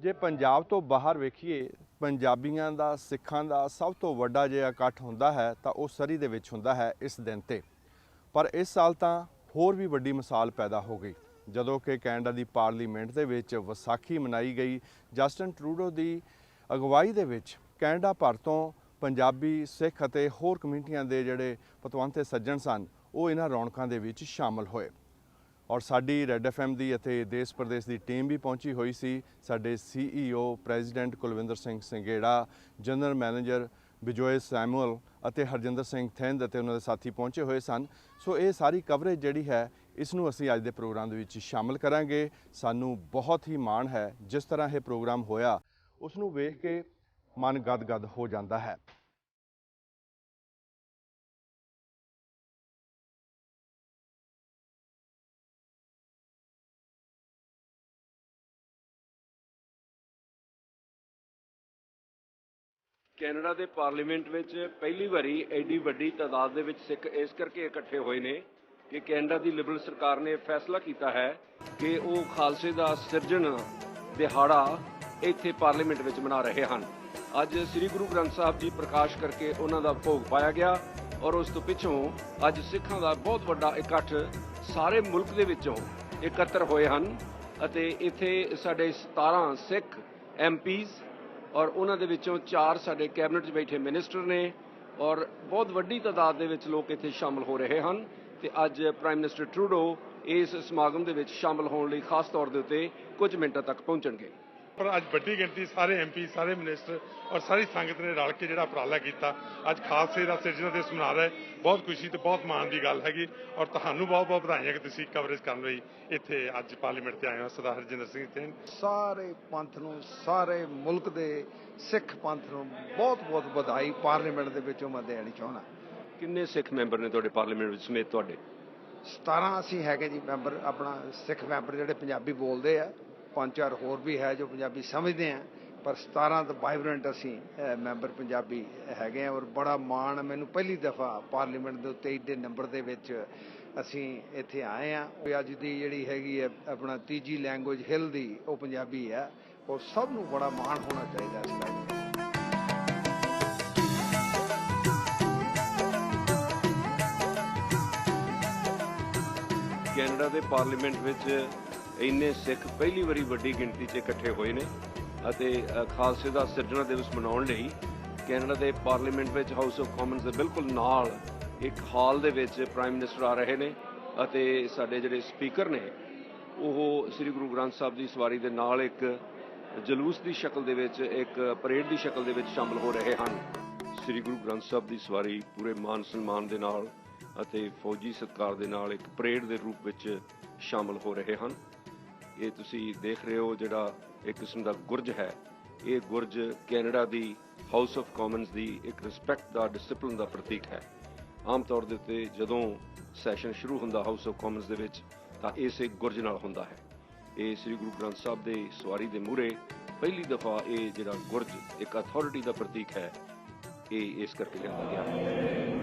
ਜੇ ਪੰਜਾਬ ਤੋਂ ਬਾਹਰ ਵੇਖੀਏ ਪੰਜਾਬੀਆਂ ਦਾ ਸਿੱਖਾਂ ਦਾ ਸਭ ਤੋਂ ਵੱਡਾ ਜੇ ਇਕੱਠ ਹੁੰਦਾ ਹੈ ਤਾਂ ਉਹ ਸਰੀ ਦੇ ਵਿੱਚ ਹੁੰਦਾ ਹੈ ਇਸ ਦਿਨ ਤੇ। ਪਰ ਇਸ ਸਾਲ ਤਾਂ ਹੋਰ ਵੀ ਵੱਡੀ ਮਿਸਾਲ ਪੈਦਾ ਹੋ ਗਈ ਜਦੋਂ ਕਿ ਕੈਨੇਡਾ ਦੀ ਪਾਰਲੀਮੈਂਟ ਦੇ ਵਿੱਚ ਵਿਸਾਖੀ ਮਨਾਈ ਗਈ। ਜਸਟਿਨ ਟਰੂਡੋ ਦੀ ਅਗਵਾਈ ਦੇ ਵਿੱਚ ਕੈਨੇਡਾ ਭਰ ਤੋਂ ਪੰਜਾਬੀ ਸਿੱਖ ਅਤੇ ਹੋਰ ਕਮਿਊਨਿਟੀਆਂ ਦੇ ਜਿਹੜੇ ਪਤਵੰਤੇ ਸੱਜਣ ਸਨ ਉਹ ਇਹਨਾਂ ਰੌਣਕਾਂ ਦੇ ਵਿੱਚ ਸ਼ਾਮਲ ਹੋਏ। ਔਰ ਸਾਡੀ ਰੈੱਡ FM ਦੀ ਅਤੇ ਦੇਸ਼ ਪ੍ਰਦੇਸ਼ ਦੀ ਟੀਮ ਵੀ ਪਹੁੰਚੀ ਹੋਈ ਸੀ। ਸਾਡੇ CEO president Kulwinder Singh Sanghera, general manager Bijoy Samuel ਅਤੇ ਹਰਜਿੰਦਰ ਸਿੰਘ ਥਿੰਦ ਅਤੇ ਉਹਨਾਂ ਦੇ ਸਾਥੀ ਪਹੁੰਚੇ ਹੋਏ ਸਨ। ਸੋ ਇਹ ਸਾਰੀ ਕਵਰੇਜ ਜਿਹੜੀ ਹੈ ਇਸ ਨੂੰ ਅਸੀਂ ਅੱਜ ਦੇ ਪ੍ਰੋਗਰਾਮ ਦੇ ਵਿੱਚ ਸ਼ਾਮਲ ਕਰਾਂਗੇ। ਸਾਨੂੰ ਬਹੁਤ ਹੀ ਮਾਣ ਹੈ ਜਿਸ ਤਰ੍ਹਾਂ ਇਹ ਪ੍ਰੋਗਰਾਮ ਹੋਇਆ ਉਸ ਨੂੰ ਵੇਖ ਕੇ ਮਨ ਗਦ-ਗਦ ਹੋ ਜਾਂਦਾ ਹੈ। ਕੈਨੇਡਾ ਦੇ ਪਾਰਲੀਮੈਂਟ ਵਿੱਚ ਪਹਿਲੀ ਵਾਰੀ ਐਡੀ ਵੱਡੀ ਤਾਦਾਦ ਦੇ ਵਿੱਚ ਸਿੱਖ ਇਸ ਕਰਕੇ ਇਕੱਠੇ ਹੋਏ ਨੇ ਕਿ ਕੈਨੇਡਾ ਦੀ ਲਿਬਰਲ ਸਰਕਾਰ ਨੇ ਫੈਸਲਾ ਕੀਤਾ ਹੈ ਕਿ ਉਹ ਖਾਲਸੇ ਦਾ ਸਿਰਜਣ ਦਿਹਾੜਾ ਇੱਥੇ ਪਾਰਲੀਮੈਂਟ ਵਿੱਚ ਮਨਾ ਰਹੇ ਹਨ। ਅੱਜ ਸ੍ਰੀ ਗੁਰੂ ਗ੍ਰੰਥ ਸਾਹਿਬ ਜੀ ਪ੍ਰਕਾਸ਼ ਕਰਕੇ ਉਹਨਾਂ ਦਾ ਭੋਗ ਪਾਇਆ ਗਿਆ ਔਰ ਉਸ ਤੋਂ ਪਿੱਛੋਂ ਅੱਜ ਸਿੱਖਾਂ ਦਾ ਬਹੁਤ ਵੱਡਾ ਇਕੱਠ ਸਾਰੇ ਮੁਲਕ ਦੇ ਵਿੱਚੋਂ ਇਕੱਤਰ ਹੋਏ ਹਨ ਅਤੇ ਇੱਥੇ ਸਾਡੇ 17 ਸਿੱਖ MPs ਔਰ ਉਹਨਾਂ ਦੇ ਵਿੱਚੋਂ 4 ਸਾਡੇ ਕੈਬਨਿਟ 'ਚ ਬੈਠੇ ਮਿਨਿਸਟਰ ਨੇ ਔਰ ਬਹੁਤ ਵੱਡੀ ਤਾਦਾਦ ਦੇ ਵਿੱਚ ਲੋਕ ਇੱਥੇ ਸ਼ਾਮਲ ਹੋ ਰਹੇ ਹਨ ਤੇ ਅੱਜ ਪ੍ਰਾਈਮ ਮਿਨਿਸਟਰ ਟਰੂਡੋ ਇਸ ਸਮਾਗਮ ਦੇ ਵਿੱਚ ਸ਼ਾਮਲ ਹੋਣ ਲਈ ਖਾਸ ਤੌਰ ਦੇ ਉੱਤੇ ਕੁਝ ਮਿੰਟਾਂ ਤੱਕ ਪਹੁੰਚਣਗੇ। ਪਰ ਅੱਜ ਵੱਡੀ ਗਿਣਤੀ ਸਾਰੇ MP, ਸਾਰੇ ਮਿਨਿਸਟਰ ਔਰ ਸਾਰੀ ਸੰਗਤ ਨੇ ਰਲ ਕੇ ਜਿਹੜਾ ਉਪਰਾਲਾ ਕੀਤਾ, ਅੱਜ ਖਾਲਸੇ ਦਾ ਸਿਰਜਣਾ ਦਿਵਸ ਮਨਾ ਰਹੇ। ਬਹੁਤ ਖੁਸ਼ੀ ਤੇ ਬਹੁਤ ਮਾਣ ਦੀ ਗੱਲ ਹੈਗੀ ਔਰ ਤੁਹਾਨੂੰ ਬਹੁਤ ਬਹੁਤ ਵਧਾਈਆਂ ਕਿ ਤੁਸੀਂ ਕਵਰੇਜ ਕਰਨ ਲਈ ਇੱਥੇ ਅੱਜ ਪਾਰਲੀਮੈਂਟ ਤੇ ਆਏ ਹੋ। ਸਰਦਾਰ ਹਰਜਿੰਦਰ ਸਿੰਘ ਥਿੰਦ ਸਾਰੇ ਪੰਥ ਨੂੰ, ਸਾਰੇ ਮੁਲਕ ਦੇ ਸਿੱਖ ਪੰਥ ਨੂੰ ਬਹੁਤ ਬਹੁਤ ਵਧਾਈ ਪਾਰਲੀਮੈਂਟ ਦੇ ਵਿੱਚੋਂ ਮੈਂ ਦੇਣੀ ਚਾਹੁੰਦਾ। ਕਿੰਨੇ ਸਿੱਖ ਮੈਂਬਰ ਨੇ ਤੁਹਾਡੇ ਪਾਰਲੀਮੈਂਟ ਵਿੱਚ ਸਮੇਤ ਤੁਹਾਡੇ? 17 ਅਸੀਂ ਹੈਗੇ ਜੀ ਮੈਂਬਰ, ਆਪਣਾ ਸਿੱਖ ਮੈਂਬਰ ਜਿਹੜੇ ਪੰਜਾਬੀ ਬੋਲਦੇ ਆ, 5-4 ਹੋਰ ਵੀ ਹੈ ਜੋ ਪੰਜਾਬੀ ਸਮਝਦੇ ਆ, ਪਰ 17 ਤਾਂ ਵਾਈਬਰੈਂਟ ਅਸੀਂ ਮੈਂਬਰ ਪੰਜਾਬੀ ਹੈਗੇ ਆ। ਔਰ ਬੜਾ ਮਾਣ ਮੈਨੂੰ ਪਹਿਲੀ ਦਫਾ ਪਾਰਲੀਮੈਂਟ ਦੇ ਉੱਤੇ ਏਡੇ ਨੰਬਰ ਦੇ ਵਿੱਚ ਅਸੀਂ ਇੱਥੇ ਆਏ ਆ। ਅੱਜ ਦੀ ਜਿਹੜੀ ਹੈਗੀ ਹੈ ਆਪਣਾ ਤੀਜੀ ਲੈਂਗੁਏਜ ਹਿੱਲ ਦੀ ਉਹ ਪੰਜਾਬੀ ਹੈ ਔਰ ਸਭ ਨੂੰ ਬੜਾ ਮਾਣ ਹੋਣਾ ਚਾਹੀਦਾ ਇਸ ਗੱਲ ਦਾ। ਕੈਨੇਡਾ ਦੇ ਪਾਰਲੀਮੈਂਟ ਵਿੱਚ ਇੰਨੇ ਸਿੱਖ ਪਹਿਲੀ ਵਾਰੀ ਵੱਡੀ ਗਿਣਤੀ 'ਚ ਇਕੱਠੇ ਹੋਏ ਨੇ ਅਤੇ ਖਾਲਸੇ ਦਾ ਸਿਰਜਣਾ ਦਿਵਸ ਮਨਾਉਣ ਲਈ ਕੈਨੇਡਾ ਦੇ ਪਾਰਲੀਮੈਂਟ ਵਿੱਚ ਹਾਊਸ ਆਫ ਕਾਮਨਸ ਦੇ ਬਿਲਕੁਲ ਨਾਲ ਇੱਕ ਹਾਲ ਦੇ ਵਿੱਚ ਪ੍ਰਾਈਮ ਮਿਨਿਸਟਰ ਆ ਰਹੇ ਨੇ ਅਤੇ ਸਾਡੇ ਜਿਹੜੇ ਸਪੀਕਰ ਨੇ ਉਹ ਸ੍ਰੀ ਗੁਰੂ ਗ੍ਰੰਥ ਸਾਹਿਬ ਦੀ ਸਵਾਰੀ ਦੇ ਨਾਲ ਇੱਕ ਜਲੂਸ ਦੀ ਸ਼ਕਲ ਦੇ ਵਿੱਚ, ਇੱਕ ਪਰੇਡ ਦੀ ਸ਼ਕਲ ਦੇ ਵਿੱਚ ਸ਼ਾਮਲ ਹੋ ਰਹੇ ਹਨ। ਸ੍ਰੀ ਗੁਰੂ ਗ੍ਰੰਥ ਸਾਹਿਬ ਦੀ ਸਵਾਰੀ ਪੂਰੇ ਮਾਨ ਸਨਮਾਨ ਦੇ ਨਾਲ ਅਤੇ ਫੌਜੀ ਸਤਿਕਾਰ ਦੇ ਨਾਲ ਇੱਕ ਪਰੇਡ ਦੇ ਰੂਪ ਵਿੱਚ ਸ਼ਾਮਲ ਹੋ ਰਹੇ ਹਨ। ਇਹ ਤੁਸੀਂ ਦੇਖ ਰਹੇ ਹੋ ਜਿਹੜਾ ਇੱਕ ਕਿਸਮ ਦਾ ਗੁਰਜ ਹੈ, ਇਹ ਗੁਰਜ Canada the house of Commons ਦੀ ਇੱਕ ਰਿਸਪੈਕਟ ਦਾ, ਡਿਸਪਲਿਨ ਦਾ ਪ੍ਰਤੀਕ ਹੈ। ਆਮ ਤੌਰ ਦੇ ਉੱਤੇ ਜਦੋਂ ਸੈਸ਼ਨ ਸ਼ੁਰੂ ਹੁੰਦਾ ਹਾਊਸ ਆਫ ਕਾਮਨਸ ਦੇ ਵਿੱਚ ਤਾਂ ਇਸੇ ਗੁਰਜ ਨਾਲ ਹੁੰਦਾ ਹੈ। ਇਹ ਸ੍ਰੀ ਗੁਰੂ ਗ੍ਰੰਥ ਸਾਹਿਬ ਦੇ ਸਵਾਰੀ ਦੇ ਮੂਹਰੇ ਪਹਿਲੀ ਦਫਾ ਇਹ ਜਿਹੜਾ ਗੁਰਜ ਇੱਕ ਅਥਾਰਟੀ ਦਾ ਪ੍ਰਤੀਕ ਹੈ, ਇਹ ਇਸ ਕਰਕੇ ਲਿਆਂਦਾ ਗਿਆ ਹੈ।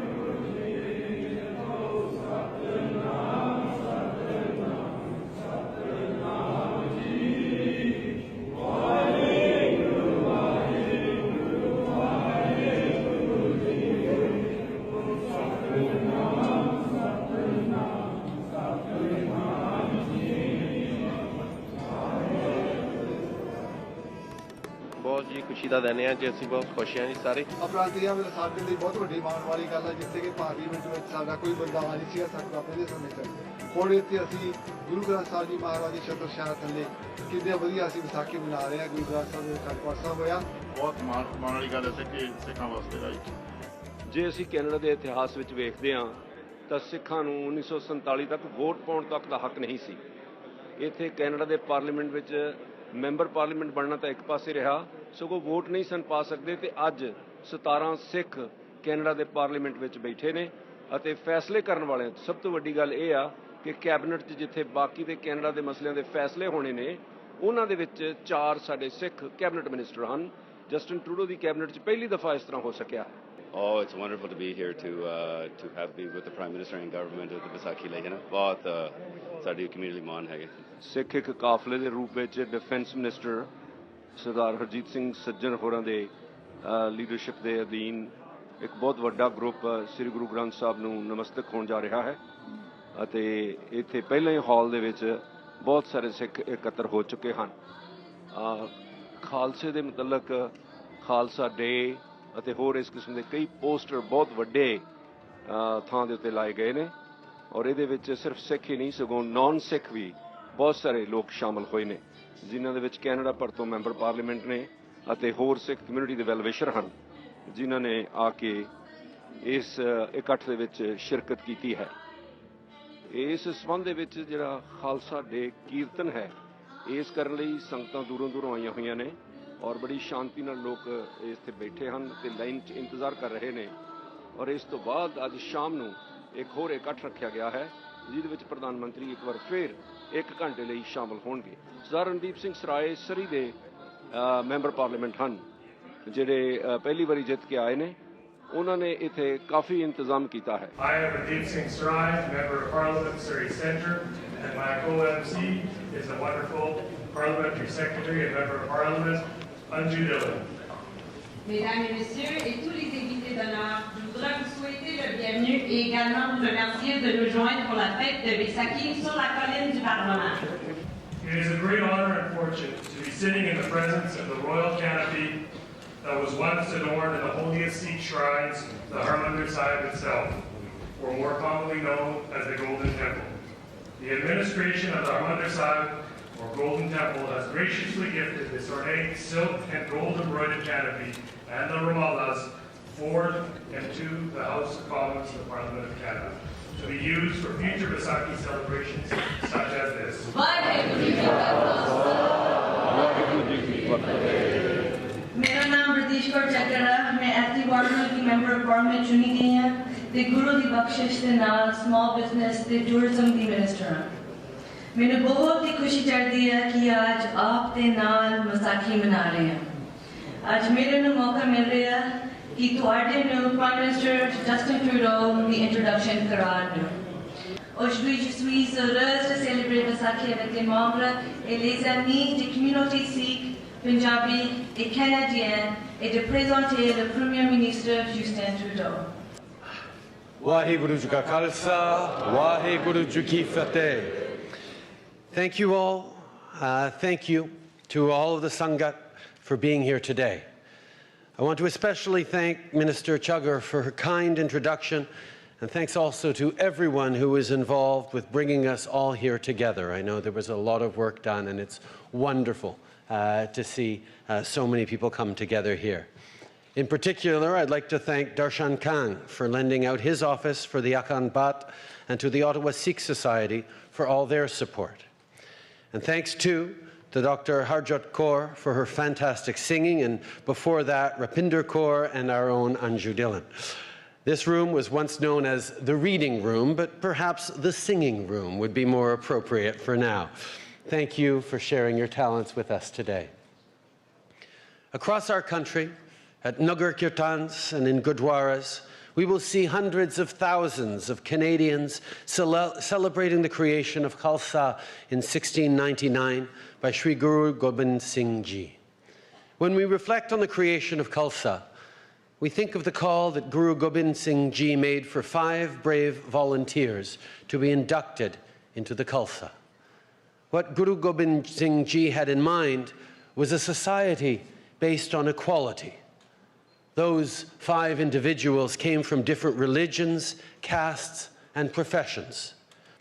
ਬਹੁਤ ਜੀ ਖੁਸ਼ੀ ਦਾ ਦਿਨ ਹੈ ਜੀ, ਅਸੀਂ ਬਹੁਤ ਖੁਸ਼ ਹਾਂ ਜੀ ਸਾਰੇ। ਅਪਰਾਧੀਆਂ ਵਿੱਚ ਸਾਡੇ ਲਈ ਬਹੁਤ ਵੱਡੀ ਮਾਣ ਵਾਲੀ ਗੱਲ ਹੈ ਜਿੱਥੇ ਕਿ ਪਾਰਲੀਮੈਂਟ ਵਿੱਚ ਸਾਡਾ ਕੋਈ ਬੰਦਾ ਨਹੀਂ ਸੀ ਸਕਦਾ ਪਹਿਲੇ ਸਮੇਂ ਤੱਕ। ਹੁਣ ਇੱਥੇ ਅਸੀਂ ਗੁਰੂ ਗ੍ਰੰਥ ਸਾਹਿਬ ਜੀ ਮਹਾਰਾਜ ਦੀ ਛਤਰ ਛਾਇਆ ਥੱਲੇ ਕਿੰਨੇ ਵਧੀਆ ਅਸੀਂ ਵਿਸਾਖੀ ਮਨਾ ਰਹੇ ਹਾਂ। ਗੁਰੂ ਗ੍ਰੰਥ ਸਾਹਿਬ ਦੇ ਅਖੰਡ ਪਾਠ ਸਾਹਿਬ ਹੋਇਆ, ਬਹੁਤ ਮਾਣ ਵਾਲੀ ਗੱਲ ਹੈ ਕਿ ਸਿੱਖਾਂ ਵਾਸਤੇ ਰਾਈਟ। ਜੇ ਅਸੀਂ ਕੈਨੇਡਾ ਦੇ ਇਤਿਹਾਸ ਵਿੱਚ ਵੇਖਦੇ ਹਾਂ ਤਾਂ ਸਿੱਖਾਂ ਨੂੰ 1947 ਤੱਕ ਵੋਟ ਪਾਉਣ ਤੱਕ ਦਾ ਹੱਕ ਨਹੀਂ ਸੀ। ਇੱਥੇ ਕੈਨੇਡਾ ਦੇ ਪਾਰਲੀਮੈਂਟ ਵਿੱਚ ਮੈਂਬਰ ਪਾਰਲੀਮੈਂਟ ਬਣਨਾ ਤਾਂ ਇੱਕ ਪਾਸੇ ਰਿਹਾ, ਸਗੋਂ ਵੋਟ ਨਹੀਂ ਸਨ ਪਾ ਸਕਦੇ ਤੇ ਅੱਜ 17 ਸਿੱਖ ਕੈਨੇਡਾ ਦੇ ਪਾਰਲੀਮੈਂਟ ਵਿੱਚ ਬੈਠੇ ਨੇ ਅਤੇ ਫੈਸਲੇ ਕਰਨ ਵਾਲੇ। ਸਭ ਤੋਂ ਵੱਡੀ ਗੱਲ ਇਹ ਆ ਕਿ ਕੈਬਨਿਟ 'ਚ ਜਿੱਥੇ ਬਾਕੀ ਦੇ ਕੈਨੇਡਾ ਦੇ ਮਸਲਿਆਂ ਦੇ ਫੈਸਲੇ ਹੋਣੇ ਨੇ ਉਹਨਾਂ ਦੇ ਵਿੱਚ 4 ਸਾਡੇ ਸਿੱਖ ਕੈਬਨਿਟ ਮਿਨਿਸਟਰ ਹਨ। ਜਸਟਿਨ ਟਰੂਡੋ ਦੀ ਕੈਬਨਿਟ 'ਚ ਪਹਿਲੀ ਦਫਾ ਇਸ ਤਰ੍ਹਾਂ ਹੋ ਸਕਿਆ। Oh, it's wonderful to be here to have been with the Prime Minister and government of the Vaisakhi ਲਈ ਹੈ ਨਾ, ਬਹੁਤ ਸਾਡੀ ਕਮਿਊਨਿਟੀ ਮਾਣ ਹੈਗੇ। ਸਿੱਖ ਇੱਕ ਕਾਫਲੇ ਦੇ ਰੂਪ ਵਿੱਚ ਡਿਫੈਂਸ ਮਿਨਿਸਟਰ ਸਰਦਾਰ ਹਰਜੀਤ ਸਿੰਘ ਸੱਜਣ ਹੋਰਾਂ ਦੇ ਲੀਡਰਸ਼ਿਪ ਦੇ ਅਧੀਨ ਇੱਕ ਬਹੁਤ ਵੱਡਾ ਗਰੁੱਪ ਸ੍ਰੀ ਗੁਰੂ ਗ੍ਰੰਥ ਸਾਹਿਬ ਨੂੰ ਨਮਸਤਕ ਹੋਣ ਜਾ ਰਿਹਾ ਹੈ ਅਤੇ ਇੱਥੇ ਪਹਿਲਾਂ ਹੀ ਹਾਲ ਦੇ ਵਿੱਚ ਬਹੁਤ ਸਾਰੇ ਸਿੱਖ ਇਕੱਤਰ ਹੋ ਚੁੱਕੇ ਹਨ। ਖਾਲਸੇ ਦੇ ਮੁਤਲਕ ਖਾਲਸਾ ਡੇ ਅਤੇ ਹੋਰ ਇਸ ਕਿਸਮ ਦੇ ਕਈ ਪੋਸਟਰ ਬਹੁਤ ਵੱਡੇ ਥਾਂ ਦੇ ਉੱਤੇ ਲਾਏ ਗਏ ਨੇ ਔਰ ਇਹਦੇ ਵਿੱਚ ਸਿਰਫ ਸਿੱਖ ਹੀ ਨਹੀਂ ਸਗੋਂ ਨਾਨ ਸਿੱਖ ਵੀ ਬਹੁਤ ਸਾਰੇ ਲੋਕ ਸ਼ਾਮਲ ਹੋਏ ਨੇ, ਜਿਨ੍ਹਾਂ ਦੇ ਵਿੱਚ ਕੈਨੇਡਾ ਭਰ ਤੋਂ ਮੈਂਬਰ ਪਾਰਲੀਮੈਂਟ ਨੇ ਅਤੇ ਹੋਰ ਸਿੱਖ ਕਮਿਊਨਿਟੀ ਦੇ ਵੈਲਵਿਸ਼ਰ ਹਨ, ਜਿਨ੍ਹਾਂ ਨੇ ਆ ਕੇ ਇਸ ਇਕੱਠ ਦੇ ਵਿੱਚ ਸ਼ਿਰਕਤ ਕੀਤੀ ਹੈ। ਇਸ ਸੰਬੰਧ ਦੇ ਵਿੱਚ ਜਿਹੜਾ ਖਾਲਸਾ ਡੇ ਕੀਰਤਨ ਹੈ, ਇਸ ਕਰਨ ਲਈ ਸੰਗਤਾਂ ਦੂਰੋਂ ਦੂਰੋਂ ਆਈਆਂ ਹੋਈਆਂ ਨੇ ਔਰ ਬੜੀ ਸ਼ਾਂਤੀ ਨਾਲ ਲੋਕ ਇੱਥੇ ਬੈਠੇ ਹਨ ਤੇ ਲਾਈਨ 'ਚ ਇੰਤਜ਼ਾਰ ਕਰ ਰਹੇ ਨੇ ਔਰ ਇਸ ਤੋਂ ਬਾਅਦ ਅੱਜ ਸ਼ਾਮ ਨੂੰ ਇੱਕ ਹੋਰ ਇਕੱਠ ਰੱਖਿਆ ਗਿਆ ਹੈ, ਜਿਹਦੇ ਵਿੱਚ ਪ੍ਰਧਾਨ ਮੰਤਰੀ ਇੱਕ ਵਾਰ ਫਿਰ 1 ਘੰਟੇ ਲਈ ਸ਼ਾਮਲ ਹੋਣਗੇ। ਸਰਦਾਰ ਰਣਦੀਪ ਸਿੰਘ ਸਰਾਏ ਸਰੀ ਦੇ ਮੈਂਬਰ ਪਾਰਲੀਮੈਂਟ ਹਨ, ਜਿਹੜੇ ਪਹਿਲੀ ਵਾਰੀ ਜਿੱਤ ਕੇ ਆਏ ਨੇ, ਉਹਨਾਂ ਨੇ ਇੱਥੇ ਕਾਫੀ ਇੰਤਜ਼ਾਮ ਕੀਤਾ ਹੈ। I am Randeep Singh Sarai, Member of Parliament, Surrey Centre, and my co-MC is the wonderful Parliamentary Secretary and Member of Parliament, Anju Dillon. Mesdames et Messieurs et tous les invités d'honneur, je voudrais vous souhaiter le bienvenue et également vous remercier de nous joindre pour la fête de Vaisakhi sur la colline du Parlement. It is a great honor and fortune to be sitting in the presence of the royal canopy that was once adorned in the holiest Sikh shrines, the Harmandir Sahib itself, or more commonly known as the Golden Temple. The administration of the Harmandir Sahib, or Golden Temple, has graciously gifted this ornate silk and gold embroidered canopy and the Ramallas forward into the House of Commons of the Parliament of Canada to be used for future Vaisakhi celebrations such as this. मेरा नाम रतीश कौर चक्कर है, मैं एथली warden की member of parliament चुनी गई हाँ ते गुरु की बख्शिश के नाल स्मॉल बिजनेस ते टूरिज्म की मिनिस्टर हाँ। मैंने बहुत ही खुशी चढ़ती है कि आज आप ते नाल वैसाखी मना रहे हैं। आज मेरे नू मौका मिल रहा है कि तुहाडे नू प्राइम मिनिस्टर जस्टिन ट्रूडो की इंट्रोडक्शन करा नू। Aujourd'hui, je suis heureuse de célébrer Vaisakhi avec les membres et les amis des communautés sikh, punjabi et canadiennes et de présenter le Premier ministre Justin Trudeau. Waheguru Ji Ka Khalsa, Waheguru Ji Ki Fateh. Thank you all. Thank you to all of the Sangat for being here today. I want to especially thank Minister Chuggar for her kind introduction, and thanks also to everyone who was involved with bringing us all here together. I know there was a lot of work done, and it's wonderful to see so many people come together here. In particular, I'd like to thank Darshan Kang for lending out his office for the Akhand Bat, and to the Ottawa Sikh Society for all their support. And thanks too to Dr. Harjot Kaur for her fantastic singing, and before that, Rapinder Kaur and our own Anju Dillon. This room was once known as the reading room, but perhaps the singing room would be more appropriate for now. Thank you for sharing your talents with us today. Across our country, at Nagar Kirtans and in Gurdwaras, we will see hundreds of thousands of Canadians celebrating the creation of Khalsa in 1699 by Sri Guru Gobind Singh Ji. When we reflect on the creation of Khalsa, we think of the call that Guru Gobind Singh Ji made for 5 brave volunteers to be inducted into the Khalsa. What Guru Gobind Singh Ji had in mind was a society based on equality. Those 5 individuals came from different religions, castes, and professions.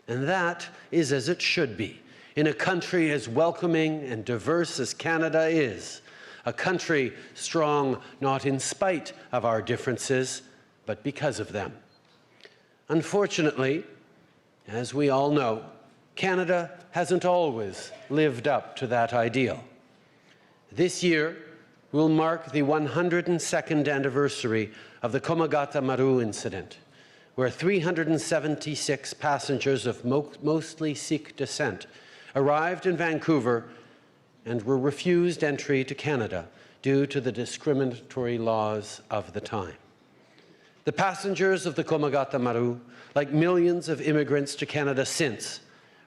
And that is as it should be in a country as welcoming and diverse as Canada is. A country strong not in spite of our differences, but because of them. Unfortunately, as we all know, Canada hasn't always lived up to that ideal. This year will mark the 102nd anniversary of the Komagata Maru incident, where 376 passengers of mostly Sikh descent arrived in Vancouver and were refused entry to Canada due to the discriminatory laws of the time. The passengers of the Komagata Maru, like millions of immigrants to Canada since,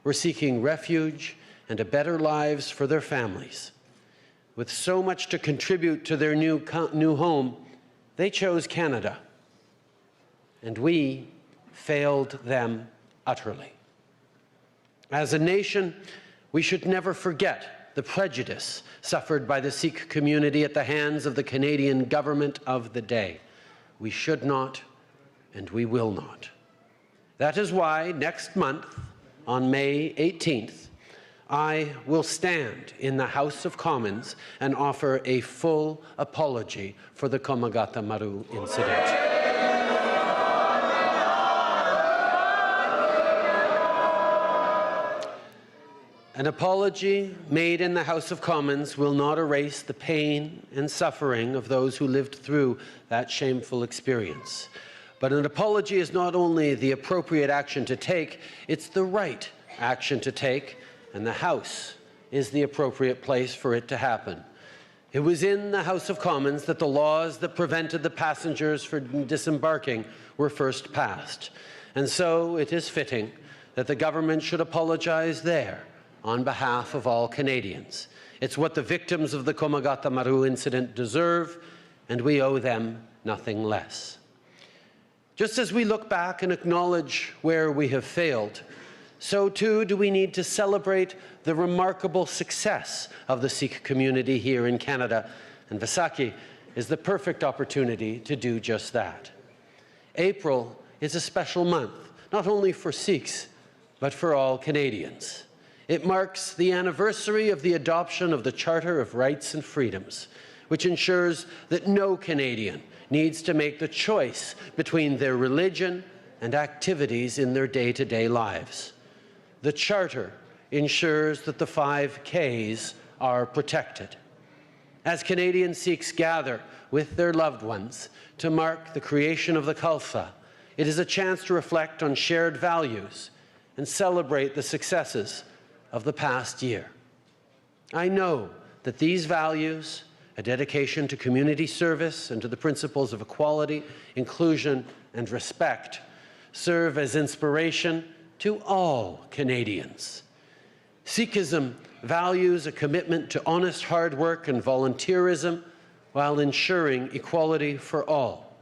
were seeking refuge and a better lives for their families. with so much to contribute to their new home, they chose Canada. And we failed them utterly. As a nation, we should never forget the prejudice suffered by the Sikh community at the hands of the Canadian government of the day. We should not, and we will not. That is why next month, on May 18th, I will stand in the House of Commons and offer a full apology for the Komagata Maru incident. An apology made in the House of Commons will not erase the pain and suffering of those who lived through that shameful experience. But an apology is not only the appropriate action to take, it's the right action to take, and the House is the appropriate place for it to happen. It was in the House of Commons that the laws that prevented the passengers from disembarking were first passed. And so it is fitting that the government should apologize there on behalf of all Canadians. It's what the victims of the Komagata Maru incident deserve, and we owe them nothing less. Just as we look back and acknowledge where we have failed, so too do we need to celebrate the remarkable success of the Sikh community here in Canada, and Vaisakhi is the perfect opportunity to do just that. April is a special month, not only for Sikhs, but for all Canadians. It marks the anniversary of the adoption of the Charter of Rights and Freedoms, which ensures that no Canadian needs to make the choice between their religion and activities in their day-to-day lives. The Charter ensures that the 5 Ks are protected. As Canadian Sikhs gather with their loved ones to mark the creation of the Khalsa, it is a chance to reflect on shared values and celebrate the successes of the past year. I know that these values, a dedication to community service and to the principles of equality, inclusion, and respect, serve as inspiration to all Canadians. Sikhism values a commitment to honest hard work and volunteerism while ensuring equality for all.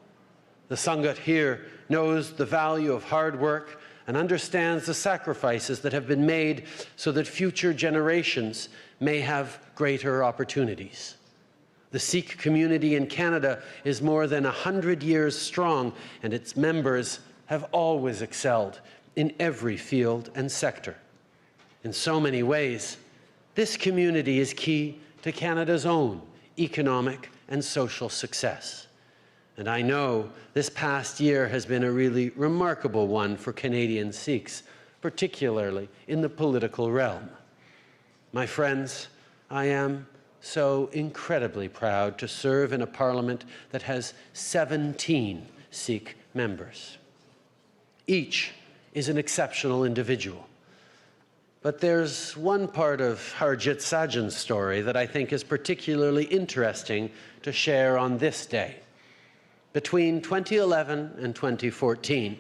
The Sangat here knows the value of hard work and understands the sacrifices that have been made so that future generations may have greater opportunities. The Sikh community in Canada is more than 100 years strong, and its members have always excelled in every field and sector. In so many ways, this community is key to Canada's own economic and social success. And I know this past year has been a really remarkable one for Canadian Sikhs, particularly in the political realm. My friends, I am so incredibly proud to serve in a parliament that has 17 Sikh members. Each is an exceptional individual. But there's one part of Harjit Sajjan's story that I think is particularly interesting to share on this day. Between 2011 and 2014,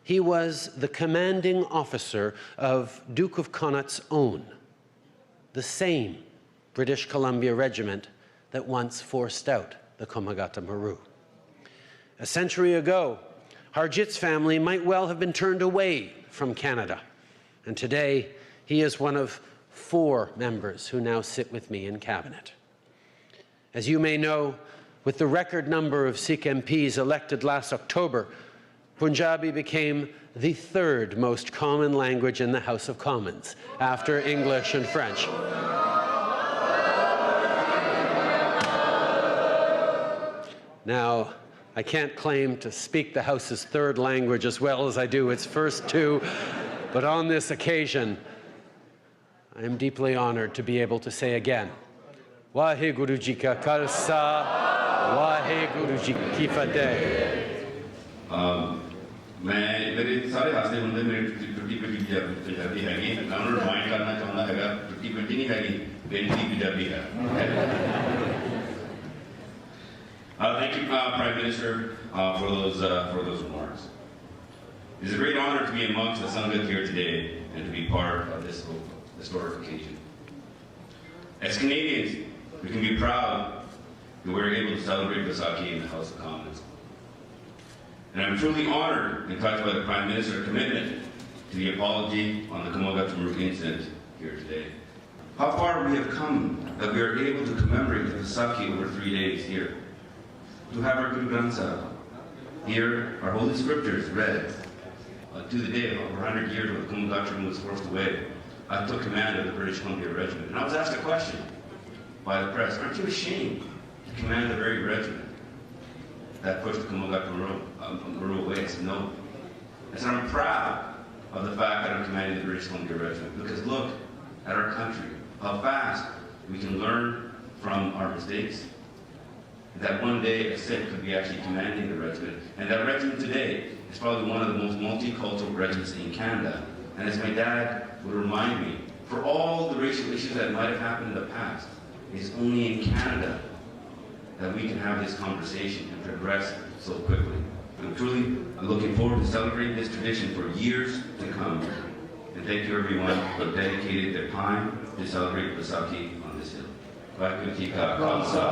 he was the commanding officer of Duke of Connaught's Own, the same British Columbia regiment that once forced out the Komagata Maru. A century ago, Harjit's family might well have been turned away from Canada, and today he is one of 4 members who now sit with me in cabinet. As you may know, with the record number of Sikh MPs elected last October, Punjabi became the 3rd most common language in the House of Commons, after English and French. Now, I can't claim to speak the House's 3rd language as well as I do its first 2, but on this occasion, I am deeply honored to be able to say again, Vaheguru Ji Ka Khalsa, Vaheguru Ji Ki Fateh. मैं मेरे सारे हादसे होंगे मेरी टुट्टी पिट्टी पंजाबी हैगी मैं उन्होंने रिमाइंड करना चाहता हैगा टुट्टी पिट्टी नहीं हैगी पेंटी पंजाबी है Thank you, Prime Minister, for those remarks. It is a great honor to be amongst the Sangat here today and to be part of this historic occasion. As Canadians, We can be proud that we're able to celebrate Vaisakhi in the House of Commons. And I'm truly honored and touched by the Prime Minister's commitment to the apology on the Kamoga incident here today. How far we have come that we are able to commemorate the Vaisakhi over 3 days here. To have our Guru Granth Sahib here, our holy scriptures read, to the day of over 100 years when the Kamoga was forced away. I took command of the British Columbia Regiment. And I was asked a question by the press, aren't you ashamed to command the very regiment that pushed the Kamoga away? I said, no. I said, I'm proud of the fact that I'm commanding the British Columbia Regiment, because look at our country, how fast we can learn from our mistakes. That one day a Sikh could be actually commanding the regiment. And that regiment today is probably one of the most multicultural regiments in Canada. And as my dad would remind me, for all the racial issues that might have happened in the past, it's only in Canada that we can have this conversation and progress so quickly. I'm truly looking forward to celebrating this tradition for years to come. And thank you everyone who have dedicated their time to celebrate Vaisakhi on this hill. Vaisakhi Ji Ka Khalsa.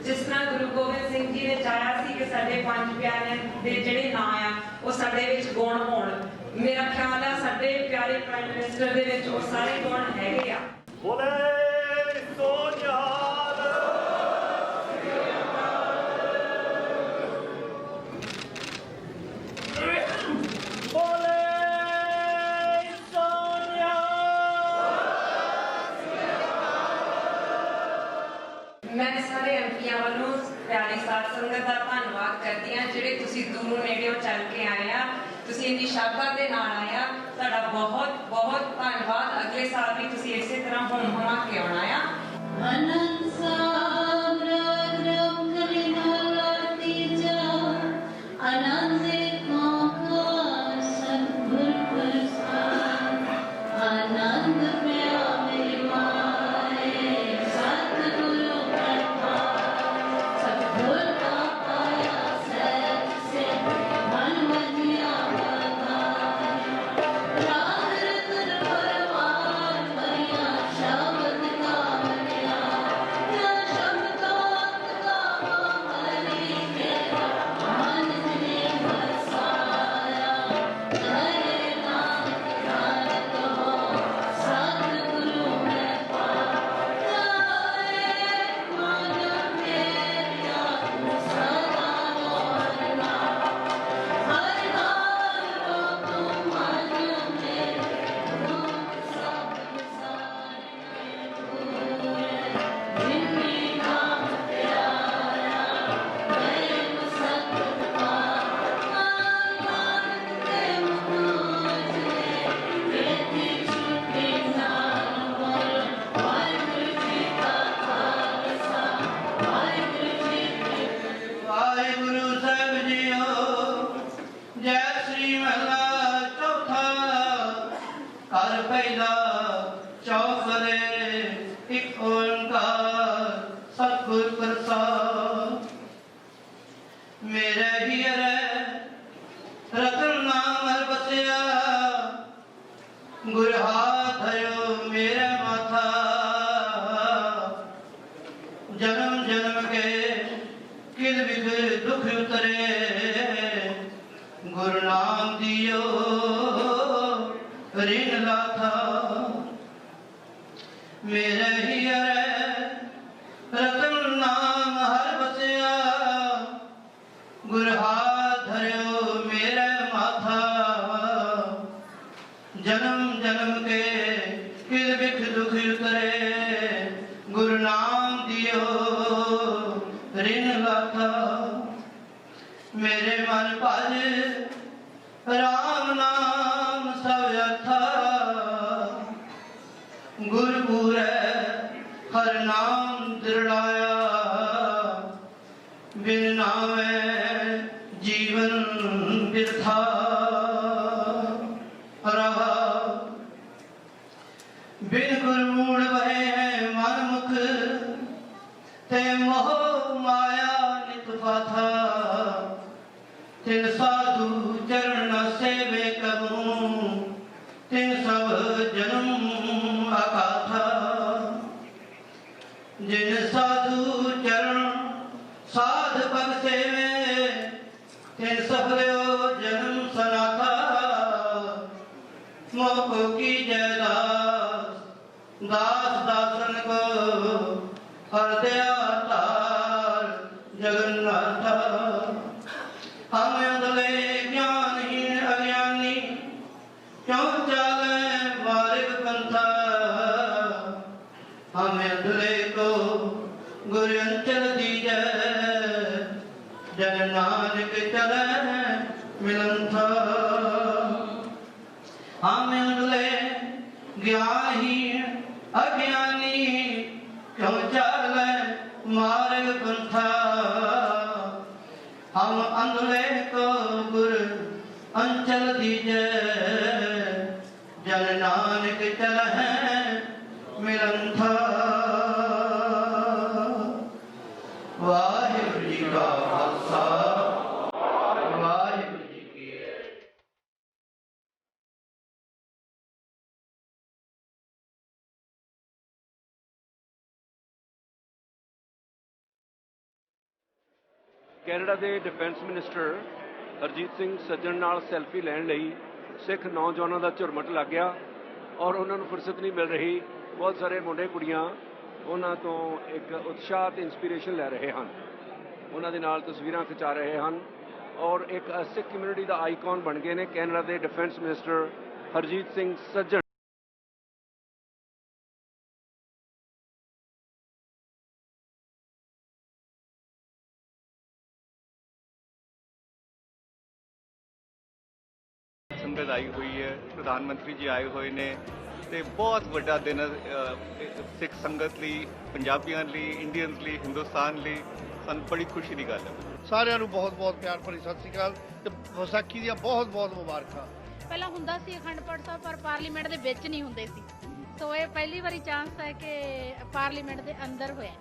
जिस तरह गुरु गोबिंद सिंह जी ने चाहा सी कि साडे पंज प्यारे दे जिहड़े नाम आ वो साडे विच गुण होण मेरा ख्याल है साडे प्यारे प्राइम मिनिस्टर दे विच वो सारे गुण हैगे आ बोले मैं सारे एमपीआं वालों प्यारी साथ संगत का धन्यवाद करती हाँ जिहड़े तुसीं दूरों नेड़ेों चल के आए आ तुसीं इन्नी श्रद्धा दे नाल आए आ तुहाडा बहुत बहुत धन्यवाद अगले साल भी तुसीं इसे तरह हुम हुमा के आउणा आ आनंद साब रग कलिना तीजा आनंद को सतगुर प्रसाद आनंद प्या मेरी माए सतगुरु तिन सब जन्म अकाथा जिन साधु चरण साध पग सेवे तिन सफलो जन्म सनाथा मोको की जय दास दास दासन को हर दया तार जगन्नाथ हम अंधले ज्ञानहीन अज्ञानी क्यों चाले मार्ग पंथा हम अंधले को गुरु अंचल दीजै जन नानक चले मिलन था हम अंधले ज्ञानहीन अज्ञानी क्यों चाले मार्ग पंथा हम अंधले को गुरु अंचल दीजै जन नानक चले मिलन था वाहिगुरु जी का खालसा वाहिगुरु जी की ਕੈਨੇਡਾ ਦੇ ਡਿਫੈਂਸ ਮਿਨਿਸਟਰ ਹਰਜੀਤ ਸਿੰਘ ਸੱਜਣ ਨਾਲ ਸੈਲਫੀ ਲੈਣ ਲਈ ਸਿੱਖ ਨੌਜਵਾਨਾਂ ਦਾ ਝੁਰਮਟ ਲੱਗ ਗਿਆ ਔਰ ਉਹਨਾਂ ਨੂੰ ਫੁਰਸਤ ਨਹੀਂ ਮਿਲ ਰਹੀ। ਬਹੁਤ ਸਾਰੇ ਮੁੰਡੇ ਕੁੜੀਆਂ ਉਹਨਾਂ ਤੋਂ ਇੱਕ ਉਤਸ਼ਾਹ ਤੇ ਇੰਸਪੀਰੇਸ਼ਨ ਲੈ ਰਹੇ ਹਨ, ਉਹਨਾਂ ਦੇ ਨਾਲ ਤਸਵੀਰਾਂ ਖਿਚਾ ਰਹੇ ਹਨ ਔਰ ਇੱਕ ਸਿੱਖ ਕਮਿਊਨਿਟੀ ਦਾ ਆਈਕਨ ਬਣ ਗਏ ਨੇ ਕੈਨੇਡਾ ਦੇ ਡਿਫੈਂਸ ਮਿਨਿਸਟਰ ਹਰਜੀਤ ਸਿੰਘ ਸੱਜਣ। ਸੰਗਤ ਆਈ ਹੋਈ ਹੈ, ਪ੍ਰਧਾਨ ਮੰਤਰੀ ਜੀ ਆਏ ਹੋਏ ਨੇ ਤੇ ਬਹੁਤ ਵੱਡਾ ਦਿਨ ਸਿੱਖ ਸੰਗਤ ਲਈ, ਪੰਜਾਬੀਆਂ ਲਈ, ਇੰਡੀਅਨਸ ਲਈ, ਹਿੰਦੁਸਤਾਨ ਲਈ ਸਾਨੂੰ ਬੜੀ ਖੁਸ਼ੀ ਦੀ ਗੱਲ ਹੈ। ਸਾਰਿਆਂ ਨੂੰ ਬਹੁਤ ਬਹੁਤ ਪਿਆਰ ਭਰੀ ਸਤਿ ਸ਼੍ਰੀ ਅਕਾਲ ਤੇ ਵਿਸਾਖੀ ਦੀਆਂ ਬਹੁਤ ਬਹੁਤ ਮੁਬਾਰਕਾਂ। ਪਹਿਲਾਂ ਹੁੰਦਾ ਸੀ ਅਖੰਡ ਪਾਠ ਸਾਹਿਬ ਪਰ ਪਾਰਲੀਮੈਂਟ ਦੇ ਵਿੱਚ ਨਹੀਂ ਹੁੰਦੇ ਸੀ, ਸੋ ਇਹ ਪਹਿਲੀ ਵਾਰੀ ਚਾਂਸ ਹੈ ਕਿ ਪਾਰਲੀਮੈਂਟ ਦੇ ਅੰਦਰ ਹੋਇਆ।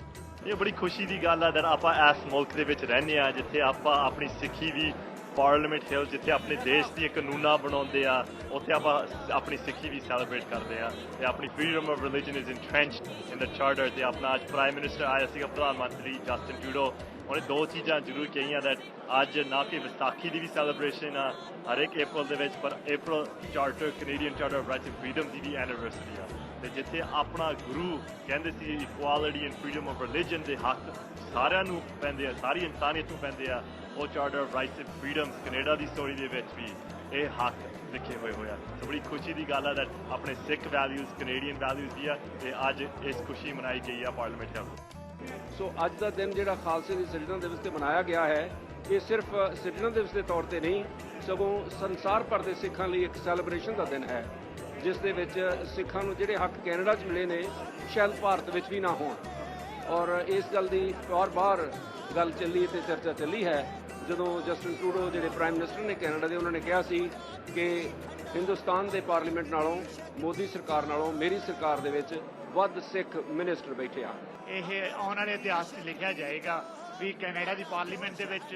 ਇਹ ਬੜੀ ਖੁਸ਼ੀ ਦੀ ਗੱਲ ਹੈ ਕਿ ਆਪਾਂ ਇਸ ਮੁਲਕ ਦੇ ਵਿੱਚ ਰਹਿੰਦੇ ਆ ਜਿੱਥੇ ਆਪਾਂ ਆਪਣੀ ਸਿੱਖੀ ਵੀ ਪਾਰਲੀਮੈਂਟ ਹਿੱਲ ਜਿੱਥੇ ਆਪਣੇ ਦੇਸ਼ ਦੀ ਕਾਨੂੰਨਾਂ ਬਣਾਉਂਦੇ ਆ ਉੱਥੇ ਆਪਾਂ ਆਪਣੀ ਸਿੱਖੀ ਵੀ ਸੈਲੀਬ੍ਰੇਟ ਕਰਦੇ ਆ ਤੇ ਆਪਣੀ freedom of religion is entrenched in the charter. ਤੇ ਆਪਣਾ ਅੱਜ ਪ੍ਰਾਈਮ ਮਿਨਿਸਟਰ ਆਇਆ ਸੀਗਾ, ਪ੍ਰਧਾਨ ਮੰਤਰੀ ਜਸਟਿਨ ਟਰੂਡੋ, ਉਹਨੇ ਦੋ ਚੀਜ਼ਾਂ ਜ਼ਰੂਰ ਕਹੀਆਂ that ਅੱਜ ਨਾ ਕਿ ਵਿਸਾਖੀ ਦੀ ਵੀ ਸੈਲੀਬ੍ਰੇਸ਼ਨ ਆ ਹਰੇਕ April ਦੇ ਵਿੱਚ, ਪਰ April charter Canadian charter of rights and freedom ਦੀ ਵੀ ਐਨੀਵਰਸਰੀ ਆ ਤੇ ਜਿੱਥੇ ਆਪਣਾ ਗੁਰੂ ਕਹਿੰਦੇ ਸੀ equality and freedom of religion ਦੇ ਹੱਕ ਸਾਰਿਆਂ ਨੂੰ ਪੈਂਦੇ ਆ, ਸਾਰੀ ਇਨਸਾਨੀਅਤ ਨੂੰ ਪੈਂਦੇ ਆ। ਉਹ charter of rights and freedoms Canada ਦੀ ਸਟੋਰੀ ਦੇ ਵਿੱਚ ਵੀ ਇਹ ਹੱਕ ਲਿਖੇ ਹੋਏ ਹੋਇਆ। ਸੋ ਬੜੀ ਖੁਸ਼ੀ ਦੀ ਗੱਲ ਹੈ ਕਿ ਆਪਣੇ ਸਿੱਖ ਵੈਲਿਊਜ਼ ਕੈਨੇਡੀਅਨ ਵੈਲਿਊਜ਼ ਵੀ ਆ ਤੇ ਅੱਜ ਇਸ ਖੁਸ਼ੀ ਮਨਾਈ ਗਈ ਆ ਪਾਰਲੀਮੈਂਟ ਵਿੱਚ। ਸੋ ਅੱਜ ਦਾ ਦਿਨ ਜਿਹੜਾ ਖਾਲਸੇ ਦੀ ਸਿਰਜਣਾ ਦਿਵਸ ਤੇ ਮਨਾਇਆ ਗਿਆ ਹੈ, ਇਹ ਸਿਰਫ ਸਿਰਜਣਾ ਦਿਵਸ ਦੇ ਤੌਰ ਤੇ ਨਹੀਂ ਸਗੋਂ ਸੰਸਾਰ ਭਰ ਦੇ ਸਿੱਖਾਂ ਲਈ ਇੱਕ ਸੈਲੀਬ੍ਰੇਸ਼ਨ ਦਾ ਦਿਨ ਹੈ, ਜਿਸ ਦੇ ਵਿੱਚ ਸਿੱਖਾਂ ਨੂੰ ਜਿਹੜੇ ਹੱਕ ਕੈਨੇਡਾ 'ਚ ਮਿਲੇ ਨੇ ਸ਼ਾਇਦ ਭਾਰਤ ਵਿੱਚ ਵੀ ਨਾ ਹੋਣ। ਔਰ ਇਸ ਗੱਲ ਦੀ ਬਾਰ-ਬਾਰ ਗੱਲ ਚੱਲੀ ਤੇ ਚਰਚਾ ਚੱਲੀ ਹੈ ਜਦੋਂ ਜਸਟਿਨ ਟਰੂਡੋ ਜਿਹੜੇ ਪ੍ਰਾਈਮ ਮਿਨਿਸਟਰ ਨੇ ਕੈਨੇਡਾ ਦੇ, ਉਹਨਾਂ ਨੇ ਕਿਹਾ ਸੀ ਕਿ ਹਿੰਦੁਸਤਾਨ ਦੇ ਪਾਰਲੀਮੈਂਟ ਨਾਲੋਂ ਮੋਦੀ ਸਰਕਾਰ ਨਾਲੋਂ ਮੇਰੀ ਸਰਕਾਰ ਦੇ ਵਿੱਚ ਵੱਧ ਸਿੱਖ ਮਿਨਿਸਟਰ ਬੈਠੇ ਆ। ਇਹ ਆਉਣ ਵਾਲੇ ਇਤਿਹਾਸ 'ਚ ਲਿਖਿਆ ਜਾਏਗਾ ਵੀ ਕੈਨੇਡਾ ਦੀ ਪਾਰਲੀਮੈਂਟ ਦੇ ਵਿੱਚ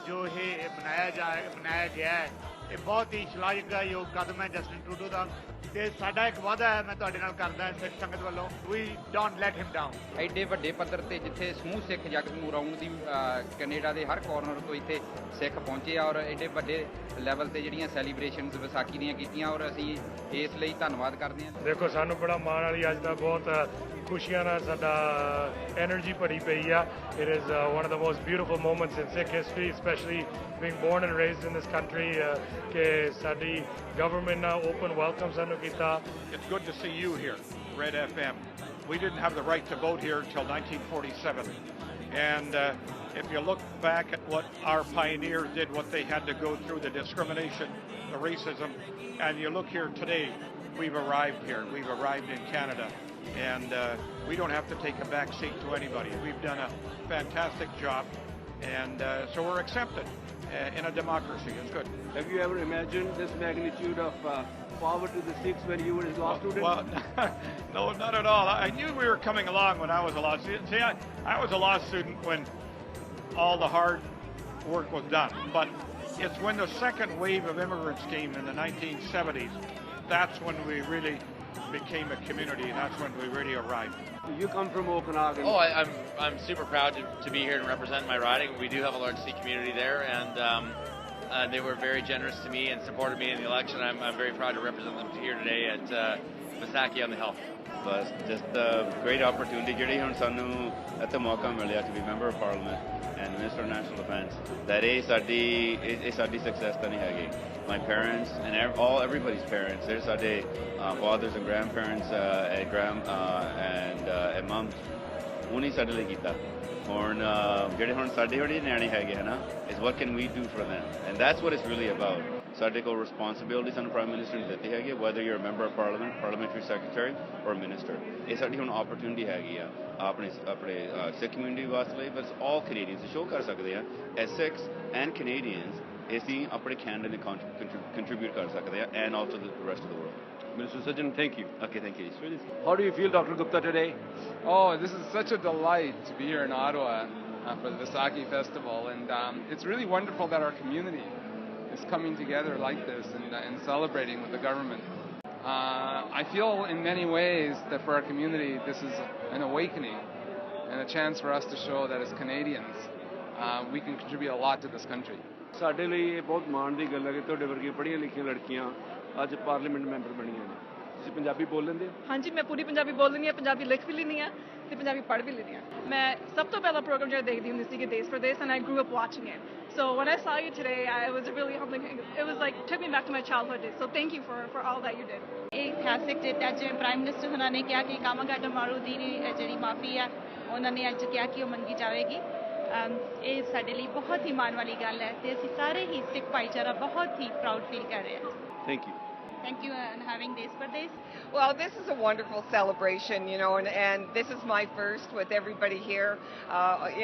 ਜੋ ਇਹ ਬਣਾਇਆ ਗਿਆ ਹੈ, ਇਹ ਬਹੁਤ ਹੀ ਸ਼ਲਾਘਾਯੋਗ ਕਦਮ ਹੈ ਜਸਟਿਨ ਟਰੂਡੋ ਦਾ ਤੇ ਸਾਡਾ ਇੱਕ ਵਾਅਦਾ ਹੈ ਮੈਂ ਤੁਹਾਡੇ ਨਾਲ ਕਰਦਾ ਸਿੱਖ ਸੰਗਤ ਵੱਲੋਂ, ਵੀ ਡੋਂਟ ਲੈਟ ਹਿਮ ਡਾਊਨ। ਐਡੇ ਵੱਡੇ ਪੱਧਰ ਤੇ ਜਿੱਥੇ ਸਮੂਹ ਸਿੱਖ ਜਗਤ ਨੂੰ ਰਾਉਂਡ ਦੀ ਕੈਨੇਡਾ ਦੇ ਹਰ ਕਾਰਨਰ ਤੋਂ ਇੱਥੇ ਸਿੱਖ ਪਹੁੰਚੇ ਆ ਔਰ ਐਡੇ ਵੱਡੇ ਲੈਵਲ ਤੇ ਜਿਹੜੀਆਂ ਸੈਲੀਬ੍ਰੇਸ਼ਨਸ ਵਿਸਾਖੀ ਦੀਆਂ ਕੀਤੀਆਂ ਔਰ ਅਸੀਂ ਇਸ ਲਈ ਧੰਨਵਾਦ ਕਰਦੇ ਹਾਂ। ਦੇਖੋ ਸਾਨੂੰ ਬੜਾ ਮਾਣ ਵਾਲੀ ਅੱਜ ਦਾ ਬਹੁਤ ਖੁਸ਼ੀਆਂ ਨਾਲ ਸਾਡਾ ਐਨਰਜੀ ਭਰੀ ਪਈ ਆ। It is one of the most beautiful moments in Sikh history, specially being born and raised in this country ਕਿ ਸਾਡੀ ਗਵਰਨਮੈਂਟ ਨਾਲ ਓਪਨ ਵੈਲਕਮ ਸਾਨੂੰ ਕੀਤਾ। It's good to see you here, Red FM. We didn't have the right to vote here until 1947. And if you look back at what our pioneers did, what they had to go through, the discrimination, the racism, and you look here today, we've arrived here. We've arrived in Canada. And we don't have to take a back seat to anybody. We've done a fantastic job. And so we're accepted in a democracy. It's good. Have you ever imagined this magnitude of power to the Sikhs when you were his law student? Well, no, not at all. I knew we were coming along when I was a law student. See, I was a law student when all the hard work was done. But it's when the second wave of immigrants came in the 1970s, that's when we really became a community. That's when we really arrived. You come from Okanagan. Oh, I'm super proud to be here and represent my riding. We do have a large Sikh community there, and they were very generous to me and supported me in the election. I'm very proud to represent them here today at Vaisakhi on the Hill. But just a great opportunity ਜਿਹੜੀ ਹੁਣ ਸਾਨੂੰ ਇੱਥੇ ਮੌਕਾ ਮਿਲਿਆ to be member of parliament and Minister of National Defence, that ਇਹ ਸਾਡੀ success ਤਾਂ ਨਹੀਂ ਹੈਗੀ. My parents and everybody's parents, they're ਸਾਡੇ fathers and grandparents and moms, ਉਹਨੇ ਸਾਡੇ ਲਈ ਕੀਤਾ. ਹੁਣ ਜਿਹੜੇ ਹੁਣ ਸਾਡੇ ਜਿਹੜੇ ਨਿਆਣੇ ਹੈਗੇ ਹਨਾ, is what can we do for them, and that's what it's really about. ਸਾਡੇ ਕੋਲ responsibility ਸਾਨੂੰ Prime Minister ਨੇ ਦਿੱਤੀ ਹੈਗੀ, whether you're a member of parliament, parliamentary secretary or minister. ਇਹ ਸਾਡੀ ਹੁਣ opportunity ਹੈਗੀ ਆ ਆਪਣੇ Sikh community ਵਾਸਤੇ ਲਈ, but all Canadians show ਕਰ ਸਕਦੇ ਆ as Sikhs and Canadians ਅਸੀਂ ਆਪਣੇ Canada ਨੇ contribute ਕਰ ਸਕਦੇ ਆ, and also the rest of the world. Minister Sajjan, thank you. Okay, thank you. How do you feel, Dr. Gupta, today? Oh, this is such a delight to be here in Ottawa for the Vaisakhi Festival, and it's really wonderful that our community is coming together like this and celebrating with the government. I feel in many ways that for our community this is an awakening and a chance for us to show that as Canadians we can contribute a lot to this country. ਸਾਡੇ ਲਈ ਇਹ ਬਹੁਤ ਮਾਣ ਦੀ ਗੱਲ ਹੈ ਕਿ ਤੁਹਾਡੇ ਵਰਗੀਆਂ ਪੜ੍ਹੀਆਂ ਲਿਖੀਆਂ ਲੜਕੀਆਂ ਅੱਜ ਪਾਰਲੀਮੈਂਟ ਮੈਂਬਰ ਬਣੀਆਂ ਨੇ। ਤੁਸੀਂ ਪੰਜਾਬੀ ਬੋਲ ਲੈਂਦੇ ਹੋ? ਹਾਂਜੀ, ਮੈਂ ਪੂਰੀ ਪੰਜਾਬੀ ਬੋਲ ਲੈਂਦੀ ਹਾਂ, ਪੰਜਾਬੀ ਲਿਖ ਵੀ ਲੈਂਦੀ ਹਾਂ ਤੇ ਪੰਜਾਬੀ ਪੜ੍ਹ ਵੀ ਲੈਂਦੀ ਹਾਂ। ਮੈਂ ਸਭ ਤੋਂ ਪਹਿਲਾ ਪ੍ਰੋਗਰਾਮ ਜਿਹੜਾ ਦੇਖਦੀ ਹੁੰਦੀ ਸੀ ਕਿ ਦੇਸ਼ Pradesh, and I grew up watching it. So when I saw you today, I was really humbling. It was like took me back to my childhood days. So thank you for all that you did. ਇਹ ਇਤਿਹਾਸਿਕ date ਅੱਜ prime minister ਉਹਨਾਂ ਨੇ ਕਿਹਾ ਕਿ ਕਾਮਾਗਾਟਾ ਮਾਰੂ ਦੀ ਜਿਹੜੀ ਮਾਫੀ ਹੈ ਉਹਨਾਂ ਨੇ ਅੱਜ ਕਿਹਾ ਕਿ ਉਹ ਮੰਗੀ ਜਾਵੇਗੀ। ਇਹ ਸਾਡੇ ਲਈ ਬਹੁਤ ਹੀ ਮਾਣ ਵਾਲੀ ਗੱਲ ਹੈ ਤੇ ਅਸੀਂ ਸਾਰੇ ਹੀ ਸਿੱਖ ਭਾਈਚਾਰਾ ਬਹੁਤ ਹੀ ਪ੍ਰਾਊਡ ਫੀਲ ਕਰ ਰਹੇ ਹਾਂ। Thank you. Thank you for having Desh Pardes. Well, this is a wonderful celebration, you know, and this is my first with everybody here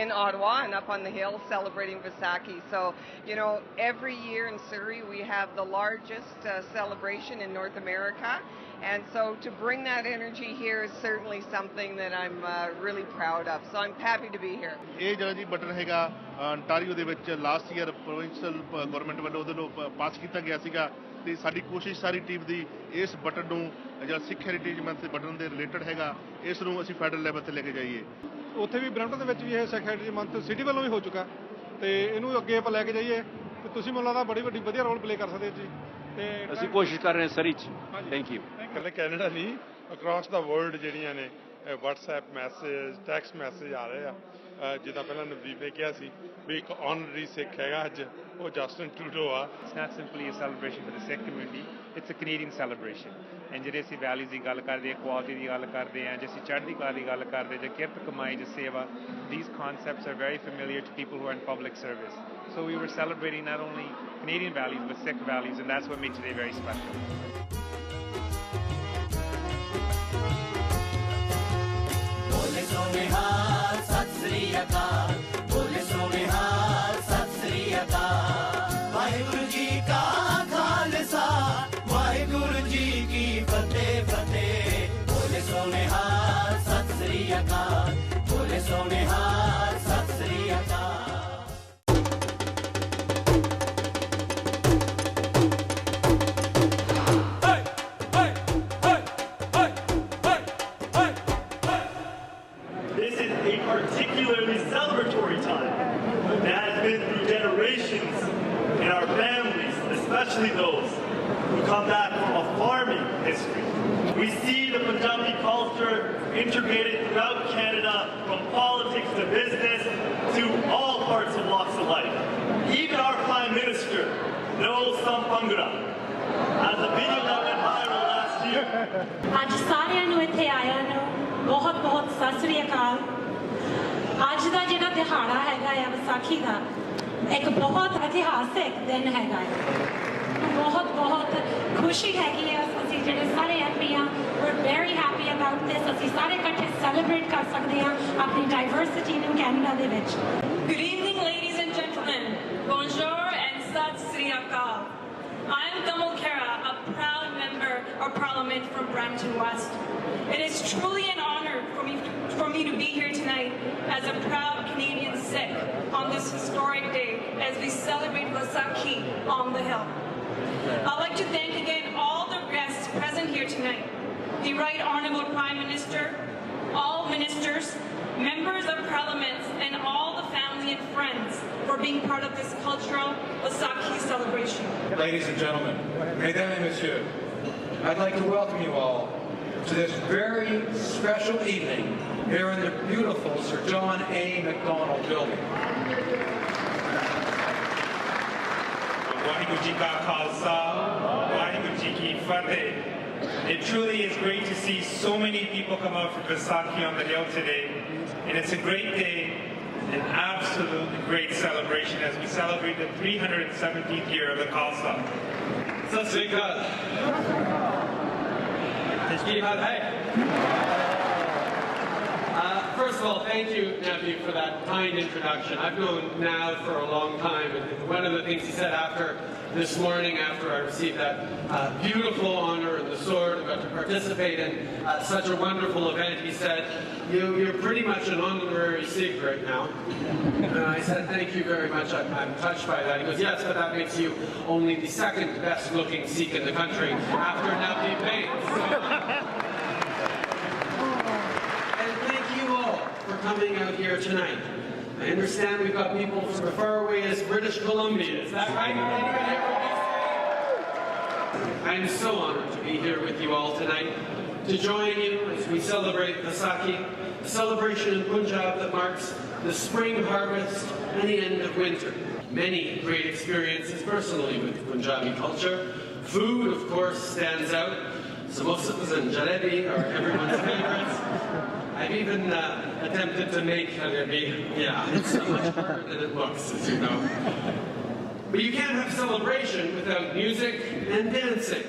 in Ottawa and up on the hill celebrating Vaisakhi. So, you know, every year in Surrey we have the largest celebration in North America. And so to bring that energy here is certainly something that I'm really proud of. So I'm happy to be here. ਇਹ ਜਿਹੜਾ ਜੀ button ਹੈਗਾ Ontario ਦੇ ਵਿੱਚ last year provincial government ਵੱਲੋਂ ਉਹਦੇ ਨੂੰ ਪਾਸ ਕੀਤਾ ਗਿਆ ਸੀਗਾ, ਤੇ ਸਾਡੀ ਕੋਸ਼ਿਸ਼ ਸਾਰੀ ਟੀਮ ਦੀ ਇਸ ਬਟਨ ਨੂੰ ਜਿਹੜਾ ਸਿੱਖ ਹੈਰੀਟੇਜ ਮੰਥ ਦੇ ਬਟਨ ਦੇ ਰਿਲੇਟਡ ਹੈਗਾ, ਇਸ ਨੂੰ ਅਸੀਂ ਫੈਡਰਲ ਲੈਵਲ ਤੇ ਲੈ ਕੇ ਜਾਈਏ। ਉੱਥੇ ਵੀ ਬਰੈਂਪਟਨ ਦੇ ਵਿੱਚ ਵੀ ਇਹ ਸਿੱਖ ਹੈਰੀਟੇਜ ਮੰਥ ਸਿਟੀ ਵੱਲੋਂ ਵੀ ਹੋ ਚੁੱਕਾ, ਤੇ ਇਹਨੂੰ ਅੱਗੇ ਆਪਾਂ ਲੈ ਕੇ ਜਾਈਏ ਤੇ ਤੁਸੀਂ ਮੈਨੂੰ ਲੱਗਦਾ ਬੜੀ ਵੱਡੀ ਵਧੀਆ ਰੋਲ ਪਲੇ ਕਰ ਸਕਦੇ ਜੀ। ਤੇ ਅਸੀਂ ਕੋਸ਼ਿਸ਼ ਕਰ ਰਹੇ ਹਾਂ ਸਰੀ 'ਚ। Thank you. ਇਕੱਲੇ ਕੈਨੇਡਾ ਨਹੀਂ, ਅਕ੍ਰੋਸ ਦਾ ਵਰਲਡ ਜਿਹੜੀਆਂ ਨੇ WhatsApp ਮੈਸੇਜ, ਟੈਕਸਟ ਮੈਸੇਜ ਆ ਰਹੇ ਆ। ਜਿੱਦਾਂ ਪਹਿਲਾਂ ਨਵਦੀਪ ਨੇ ਕਿਹਾ ਸੀ ਵੀ ਇੱਕ ਆਨਰਰੀ ਸਿੱਖ ਹੈਗਾ ਅੱਜ, ਉਹ ਜਸਟਿਨ ਟਰੂਡੋ ਆ। It's not simply a celebration for the Sikh community, it's a Canadian celebration. And ਜਿਹੜੇ ਅਸੀਂ ਵੈਲਿਊਜ਼ ਦੀ ਗੱਲ ਕਰਦੇ, ਇਕੁਆਲਿਟੀ ਦੀ ਗੱਲ ਕਰਦੇ ਹਾਂ, ਜੇ ਅਸੀਂ ਚੜ੍ਹਦੀ ਕਲਾ ਦੀ ਗੱਲ ਕਰਦੇ, ਜੇ ਕਿਰਤ ਕਮਾਈ, ਜੇ ਸੇਵਾ, these concepts are very familiar to people who are in public service. So we were celebrating not only Canadian values but Sikh values, and that's what made today very special. Waheguru ji ਕਾ ਖਾਲਸਾ, ਵਾਹਿਗੁਰੂ ਜੀ ਕੀ ਫਤਿਹ ਫਤਿਹ। ਬੋਲੇ ਸੋਨਿਹਾਲ ਸਤਿ ਸ੍ਰੀ ਅਕਾਲ, ਬੋਲੇ ਸੋਨਿਹਾਲ ਸਤਿ ਸ੍ਰੀ ਅਕਾਲ। This is a particularly celebratory time that has been through generations in our families, especially those who come back from a farming history. We see the Punjabi culture integrated throughout Canada, from politics to business to all parts of walks of life. Even our Prime Minister knows some Bhangra. As a video that went viral last year. ਅੱਜ ਸਾਰਿਆਂ ਨੂੰ ਇੱਥੇ ਆਇਆਂ ਨੂੰ ਬਹੁਤ ਬਹੁਤ ਸਤਿ ਸ੍ਰੀ ਅਕਾਲ। ਅੱਜ ਦਾ ਜਿਹੜਾ ਦਿਹਾੜਾ ਹੈਗਾ ਆ ਵਿਸਾਖੀ ਦਾ, ਇੱਕ ਬਹੁਤ ਇਤਿਹਾਸਿਕ ਦਿਨ ਹੈਗਾ ਹੈ। ਬਹੁਤ ਬਹੁਤ ਖੁਸ਼ੀ ਹੈਗੀ ਹੈ, ਅਸੀਂ ਜਿਹੜੇ ਸਾਰੇ ਐਮਪੀ ਆ, we're very happy about this। ਅਸੀਂ ਸਾਰੇ ਇਕੱਠੇ ਸੈਲੀਬ੍ਰੇਟ ਕਰ ਸਕਦੇ ਹਾਂ ਆਪਣੀ ਡਾਈਵਰਸਿਟੀ ਨੂੰ ਕੈਨੇਡਾ ਦੇ ਵਿੱਚ। Good evening, ladies and gentlemen. Bonjour and Sat Sri Akal. I am Kamal Kara, a proud member of Parliament from Brampton West. It is truly an honor for me to be here tonight as a proud Canadian Sikh on this historic day as we celebrate Vaisakhi on the Hill. I'd like to thank again all the guests present here tonight the Right Honourable Prime Minister, all ministers, members of parliament, and all the family and friends for being part of this cultural Vaisakhi celebration. Ladies and gentlemen, mesdames et messieurs, I'd like to welcome you all to this very special evening here in the beautiful Sir John A. Macdonald building. Vaheguru Ji Ka Khalsa, Vaheguru Ji Ki Fateh. It truly is great to see so many people come out for Vaisakhi on the Hill today, and it's a great day, an absolutely great celebration as we celebrate the 317th year of the Khalsa. Sat Sri Akal. First of all, thank you, nephew, for that kind introduction. I've known Nav for a long time, and one of the things he said after this morning, after I received that beautiful honor and the sword and got to participate in such a wonderful event, he said, you're pretty much an honorary Sikh right now. And I said, thank you very much, I'm touched by that. He goes, yes, but that makes you only the second best looking Sikh in the country after Navdeep Bain. For coming out here tonight. I understand we've got people from as far away as British Columbia. Is that right? I am so honored to be here with you all tonight to join you as we celebrate Vaisakhi, a celebration in Punjab that marks the spring harvest and the end of winter. Many great experiences personally with Punjabi culture. Food, of course, stands out. Samosas and jalebi are everyone's favorites. I've even attempted to make jalebi. Yeah, it's so much harder than it looks, as you know. But you can't have celebration without music and dancing.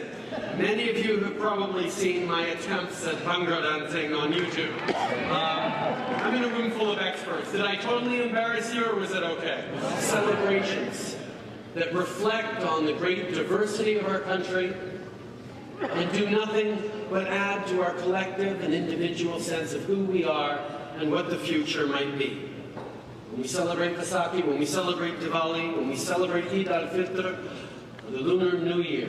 Many of you have probably seen my attempts at Bhangra dancing on YouTube. I'm in a room full of experts. Did I totally embarrass you, or was it okay? Celebrations that reflect on the great diversity of our country and do nothing but add to our collective and individual sense of who we are and what the future might be. When we celebrate Vaisakhi, when we celebrate Diwali, when we celebrate Eid al-Fitr, or the Lunar New Year.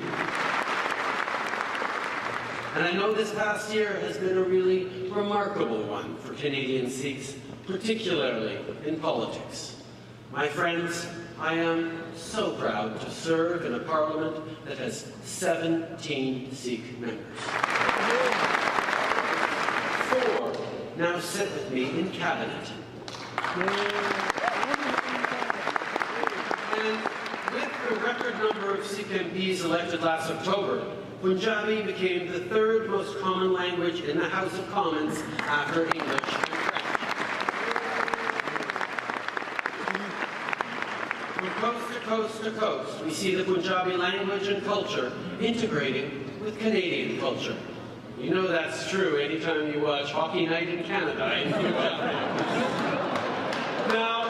And I know this past year has been a really remarkable one for Canadian Sikhs, particularly in politics. My friends, I am so proud to serve in a parliament that has 17 Sikh members. 4 now sit with me in cabinet. And with the record number of Sikh MPs elected last October, Punjabi became the 3rd most common language in the House of Commons after English. Coast to coast to coast, we see the Punjabi language and culture integrating with Canadian culture. You know that's true anytime you watch Hockey Night in Canada in Punjab. Now,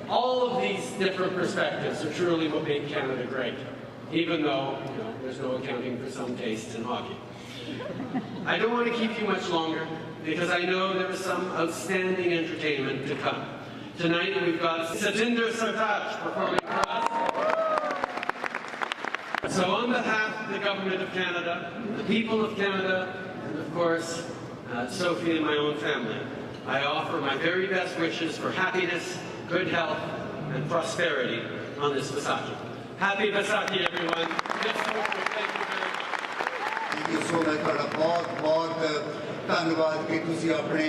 all of these different perspectives are truly what make Canada great, even though, there's no accounting for some tastes in hockey. I don't want to keep you much longer, because I know there is some outstanding entertainment to come. Tonight we've got Satinder Sartaj performing for us. So on behalf of the Government of Canada, the people of Canada, and of course, Sophie and my own family, I offer my very best wishes for happiness, good health, and prosperity on this Vaisakhi. Happy Vaisakhi, everyone. Thank you very much. So much. बहुत धन्यवाद कि तुसी अपने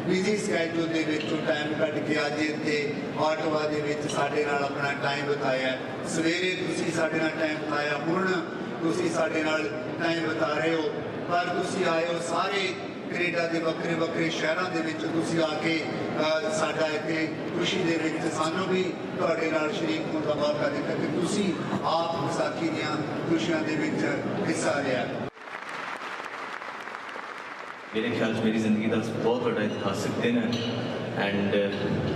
busy schedule दे विचों time कढ के अज इत्थे Ottawa दे विच साडे नाल अपना टाइम बिताया सवेरे तुसी साडे नाल टाइम बिताया हुण तुसी साडे नाल टाइम बिता रहे हो पर तुसी आए हो सारे कनेडा दे वक्रे वक्रे शहरां दे विच तुसी आके साडा इत्थे खुशी दे विच सानू भी तुहाडे नाल शरीक होण दा मौका दित्ता कि तुसी आप वैसाखी दीयां खुशियां दे विच हिस्सा लिया मेरे ख्याल से मेरी ज़िंदगी का बहुत बड़ा ऐतिहासिक दिन है and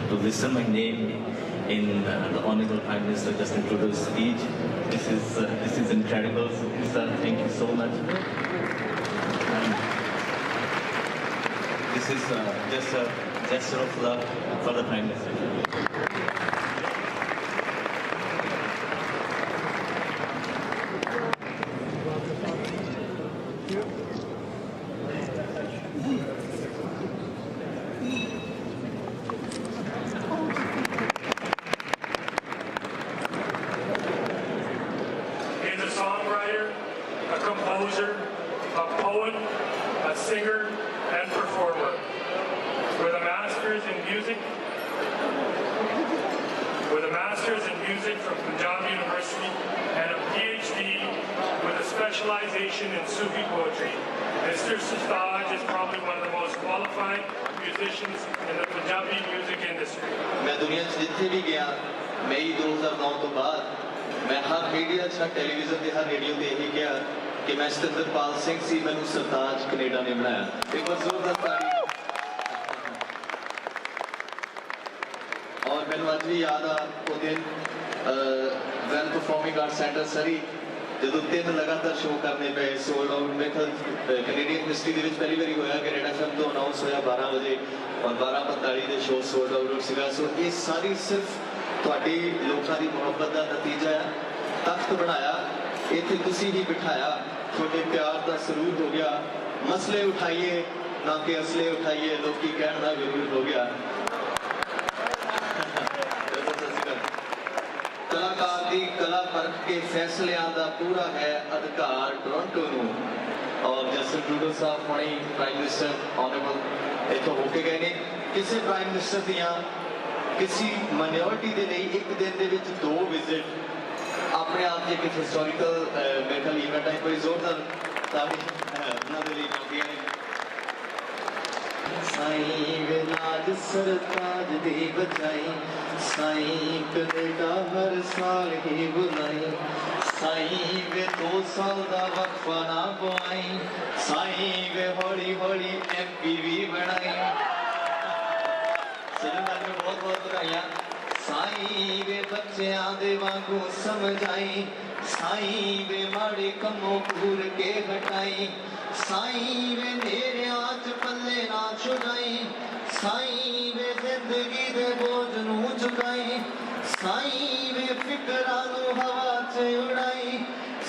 to listen my name in the Honorable Prime Minister Justin Trudeau's speech, this is incredible. So, sir, thank you so much. This is just a gesture of love for the Prime Minister. He's a songwriter, a composer, a poet, a singer, and performer. With a master's in music from Punjab University and a PhD with a specialization in Sufi poetry, Mr. Sartaj is probably one of the most qualified musicians in the Punjabi music industry. मैं दुनिया जिथे भी गया मई 2009 तो बाद मैं हर media हर television के हर radio पे यही किया कि मैं सतिंदरपाल सिंह सी मैनू सरताज कनेडा ने बनाया एक बार जोरदार ताली और मैनू अज भी याद आ वो दिन वेल परफॉर्मिंग आर्ट सेंटर सरी ਜਦੋਂ 3 लगातार शो करने पे सोल्ड आउट में कैनेडियन हिस्ट्री ਦੇ ਵਿੱਚ ਪਹਿਲੀ ਵਾਰੀ ਹੋਇਆ ਕਿ ਰੇਡ ਐਫਐਮ ਤੋਂ ਅਨਾਉਂਸ ਹੋਇਆ 12 ਵਜੇ ਔਰ 12:45 ਦੇ ਸ਼ੋ ਸੋਲਡ ਆਊਟ ਸੀਗਾ ਸੋ ਇਹ ਸਾਰੀ ਸਿਰਫ ਤੁਹਾਡੀ ਲੋਕਾਂ ਦੀ ਮੁਹੱਬਤ ਦਾ ਨਤੀਜਾ ਹੈ ਤਖਤ ਬਣਾਇਆ ਇੱਥੇ ਤੁਸੀਂ ਹੀ ਬਿਠਾਇਆ ਤੁਹਾਡੇ ਪਿਆਰ ਦਾ ਸਰੂਰ ਹੋ ਗਿਆ ਮਸਲੇ ਉਠਾਈਏ ਨਾ ਕਿ ਅਸਲੇ ਉਠਾਈਏ ਲੋਕੀ ਕਹਿਣ ਦਾ ਜ਼ਰੂਰ ਹੋ ਗਿਆ कलाकार की कला परख के फैसलियां दा पूरा है अधिकार टोरंटो नूं और जस्टिन ट्रूडो साहब हुणे प्राइम मिनिस्टर ऑनरेबल इत्थों होके गए ने किसी प्राइम मिनिस्टर दियां किसी माइनॉरिटी दे लिए एक दिन दे विच 2 विजिट अपने आप एक हिस्टोरिकल मेरे ख्याल इवेंट है कोई जोरदार ताली उन्हां दे लिए मंगियां ने साईं विलाज सरताज दी बजाई साईं कनेडा हर साल ही बुलाई साईं वे 2 साल दा वक्फा ना पवाई साईं वे हौली हौली MP भी बनाई सजना में बहुत बहुत बधाइयां साईं वे बच्चियां दे वांगू समझाई साईं वे माड़े कमों घूर के हटाई साईं वे मेरे आज पल्ले ना छुड़ाई साईं वे जिंदगी दे बोझ नू चुकाई साईं वे फिकरां नू हवा च उड़ाई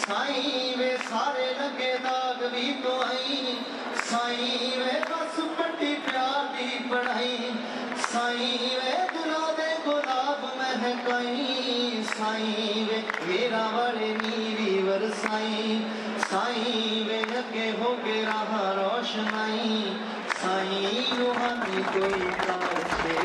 साईं वे सारे लगे दाग भी तो आई साईं वे बस पट्टी प्यार दी पढ़ाई साईं वे दिलों दे गुलाब महकाई साईं वे मेरा वाले नीरी वरसाई साईं वे लगे हो के राह रोशनाई साईं रूहानी कोई कार से